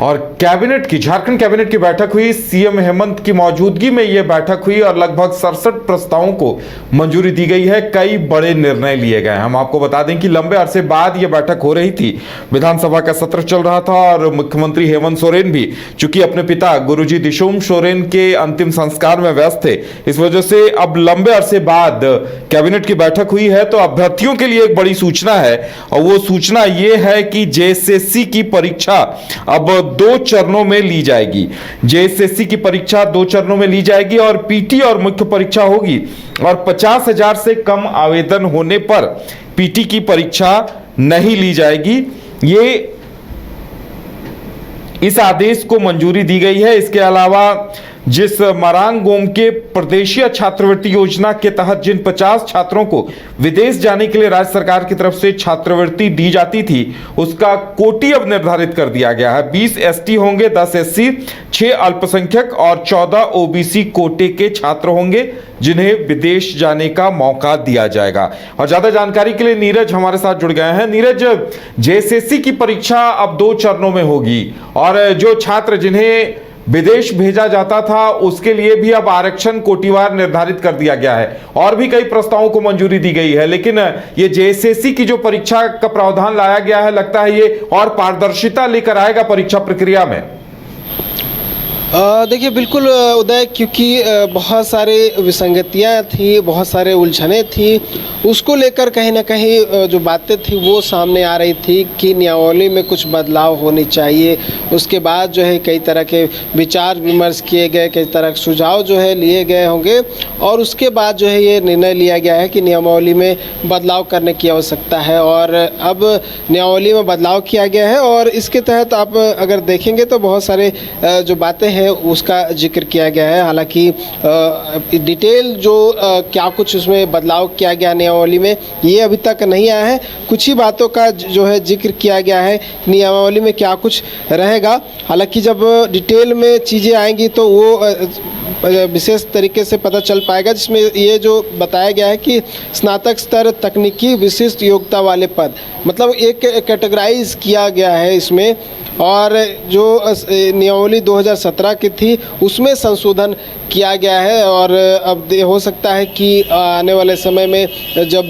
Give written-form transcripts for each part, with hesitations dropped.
और कैबिनेट की झारखंड कैबिनेट की बैठक हुई। सीएम हेमंत की मौजूदगी में यह बैठक हुई और लगभग 67 प्रस्तावों को मंजूरी दी गई है। कई बड़े निर्णय लिए गए। हम आपको बता दें कि लंबे अरसे बाद यह बैठक हो रही थी। विधानसभा का सत्र चल रहा था और मुख्यमंत्री हेमंत सोरेन भी चूंकि अपने पिता गुरुजी दिशोम सोरेन के अंतिम संस्कार में व्यस्त थे, इस वजह से अब लंबे अरसे बाद कैबिनेट की बैठक हुई है। तो अभ्यर्थियों के लिए एक बड़ी सूचना है और वो सूचना ये है कि जेएसएससी की परीक्षा अब 2 चरणों में ली जाएगी। जेएसएससी की परीक्षा 2 चरणों में ली जाएगी और पीटी और मुख्य परीक्षा होगी और 50,000 से कम आवेदन होने पर पीटी की परीक्षा नहीं ली जाएगी। इस आदेश को मंजूरी दी गई है। इसके अलावा जिस मरांग गोम के प्रदेशीय छात्रवृत्ति योजना के तहत जिन 50 छात्रों को विदेश जाने के लिए राज्य सरकार की तरफ से छात्रवृत्ति दी जाती थी, उसका कोटि अब निर्धारित कर दिया गया है। 20 एसटी होंगे, 10 एससी, 6 अल्पसंख्यक और 14 ओबीसी कोटे के छात्र होंगे जिन्हें विदेश जाने का मौका दिया जाएगा। और ज्यादा जानकारी के लिए नीरज हमारे साथ जुड़ गए हैं। नीरज, जेएसएससी की परीक्षा अब 2 चरणों में होगी और जो छात्र जिन्हें विदेश भेजा जाता था उसके लिए भी अब आरक्षण कोटिवार निर्धारित कर दिया गया है और भी कई प्रस्तावों को मंजूरी दी गई है। लेकिन ये जेएसएससी की जो परीक्षा का प्रावधान लाया गया है, लगता है ये और पारदर्शिता लेकर आएगा परीक्षा प्रक्रिया में। देखिए बिल्कुल उदय, क्योंकि बहुत सारे विसंगतियां थी, बहुत सारे उलझने थी, उसको लेकर कहीं ना कहीं जो बातें थी वो सामने आ रही थी कि नियमावली में कुछ बदलाव होने चाहिए। उसके बाद जो है कई तरह के विचार विमर्श किए गए, कई तरह के सुझाव जो है लिए गए होंगे और उसके बाद जो है ये निर्णय लिया गया है कि नियमावली में बदलाव करने की आवश्यकता है और अब नियमावली में बदलाव किया गया है। और इसके तहत आप अगर देखेंगे तो बहुत सारे जो बातें हैं उसका जिक्र किया गया है। हालांकि डिटेल जो क्या कुछ उसमें बदलाव किया गया नियमावली में, ये अभी तक नहीं आया है। कुछ ही बातों का जो है जिक्र किया गया है नियमावली में क्या कुछ रहेगा। हालांकि जब डिटेल में चीज़ें आएंगी तो वो विशेष तरीके से पता चल पाएगा, जिसमें ये जो बताया गया है कि स्नातक स्तर तकनीकी विशिष्ट योग्यता वाले पद, मतलब एक कैटेगराइज किया गया है इसमें। और जो नियमावली 2017 की थी उसमें संशोधन किया गया है और अब हो सकता है कि आने वाले समय में जब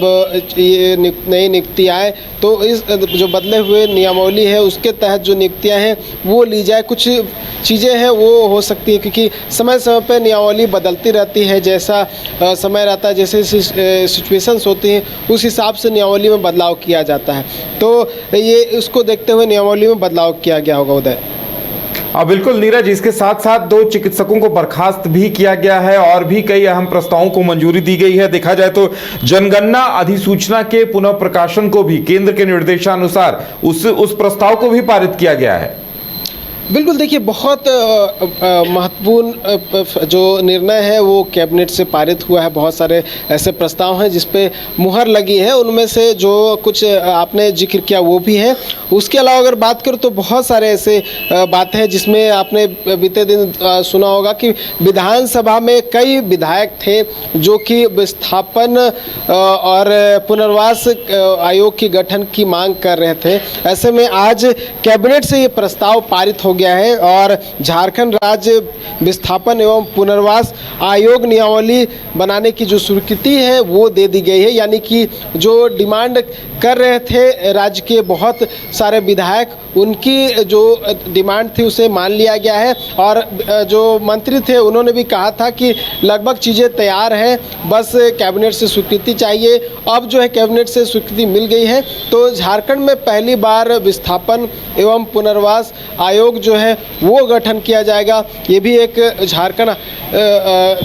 ये नई नियुक्ति आए तो इस जो बदले हुए नियमावली है उसके तहत जो नियुक्तियां हैं वो ली जाए। कुछ चीज़ें हैं वो हो सकती है क्योंकि समय समय पर नियमावली बदलती रहती है, जैसा समय रहता है, जैसे सिचुएशंस होती हैं उस हिसाब से नियमावली में बदलाव किया जाता है। तो ये उसको देखते हुए नियमावली में बदलाव किया गया होगा उदय। बिल्कुल नीरज, इसके साथ साथ 2 चिकित्सकों को बर्खास्त भी किया गया है और भी कई अहम प्रस्तावों को मंजूरी दी गई है। देखा जाए तो जनगणना अधिसूचना के पुनः प्रकाशन को भी केंद्र के निर्देशानुसार उस प्रस्ताव को भी पारित किया गया है। बिल्कुल, देखिए बहुत महत्वपूर्ण जो निर्णय है वो कैबिनेट से पारित हुआ है। बहुत सारे ऐसे प्रस्ताव हैं जिस पे मुहर लगी है, उनमें से जो कुछ आपने जिक्र किया वो भी है। उसके अलावा अगर बात करूँ तो बहुत सारे ऐसे बातें हैं जिसमें आपने बीते दिन सुना होगा कि विधानसभा में कई विधायक थे जो कि विस्थापन और पुनर्वास आयोग की गठन की मांग कर रहे थे। ऐसे में आज कैबिनेट से ये प्रस्ताव पारित हो गया है और झारखंड राज्य विस्थापन एवं पुनर्वास आयोग नियमावली बनाने की जो स्वीकृति है वो दे दी गई है। यानी कि जो डिमांड कर रहे थे राज्य के बहुत सारे विधायक, उनकी जो डिमांड थी उसे मान लिया गया है और जो मंत्री थे उन्होंने भी कहा था कि लगभग चीज़ें तैयार हैं, बस कैबिनेट से स्वीकृति चाहिए। अब जो है कैबिनेट से स्वीकृति मिल गई है तो झारखंड में पहली बार विस्थापन एवं पुनर्वास आयोग जो है वो गठन किया जाएगा। ये भी एक झारखंड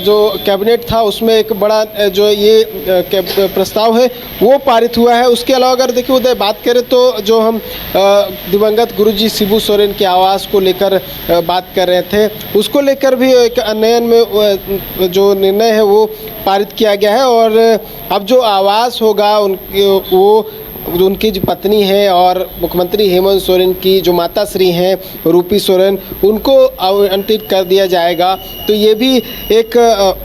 जो कैबिनेट था उसमें एक बड़ा जो ये प्रस्ताव है वो पारित हुआ है। उसके अलावा अगर देखिए उधर बात करें तो जो हम दिवंगत गुरुजी शिबू सोरेन के आवास को लेकर बात कर रहे थे, उसको लेकर भी एक उन्नयन में जो निर्णय है वो पारित किया गया है और अब जो आवास होगा वो जो उनकी जो पत्नी है और मुख्यमंत्री हेमंत सोरेन की जो माता श्री हैं रूपी सोरेन, उनको आवंटित कर दिया जाएगा। तो ये भी एक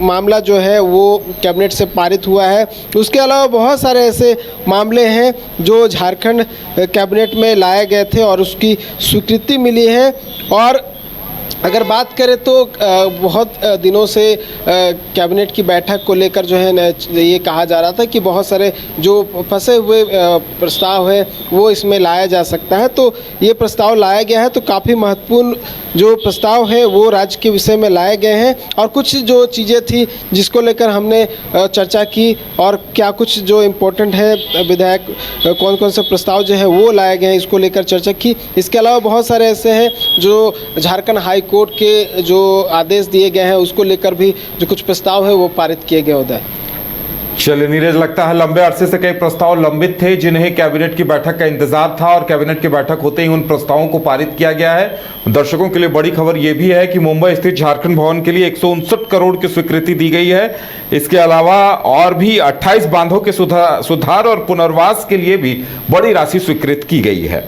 मामला जो है वो कैबिनेट से पारित हुआ है। उसके अलावा बहुत सारे ऐसे मामले हैं जो झारखंड कैबिनेट में लाए गए थे और उसकी स्वीकृति मिली है। और अगर बात करें तो बहुत दिनों से कैबिनेट की बैठक को लेकर जो है न ये कहा जा रहा था कि बहुत सारे जो फंसे हुए प्रस्ताव है वो इसमें लाया जा सकता है। तो ये प्रस्ताव लाया गया है। तो काफ़ी महत्वपूर्ण जो प्रस्ताव है वो राज्य के विषय में लाए गए हैं और कुछ जो चीज़ें थी जिसको लेकर हमने चर्चा की और क्या कुछ जो इम्पोर्टेंट है विधायक कौन कौन से प्रस्ताव जो है वो लाए गए हैं इसको लेकर चर्चा की। इसके अलावा बहुत सारे ऐसे हैं जो झारखंड हाई कोर्ट के जो आदेश दिए गए हैं उसको लेकर भी जो कुछ प्रस्ताव है वो पारित किए गए उधर। चलिए नीरज, लगता है लंबे अरसे से कई प्रस्ताव लंबित थे जिन्हें कैबिनेट की बैठक का इंतजार था और कैबिनेट की बैठक होते ही उन प्रस्तावों को पारित किया गया है। दर्शकों के लिए बड़ी खबर यह भी है कि मुंबई स्थित झारखंड भवन के लिए 159 करोड़ की स्वीकृति दी गई है। इसके अलावा और भी 28 बांधों के सुधार और पुनर्वास के लिए भी बड़ी राशि स्वीकृत की गई है।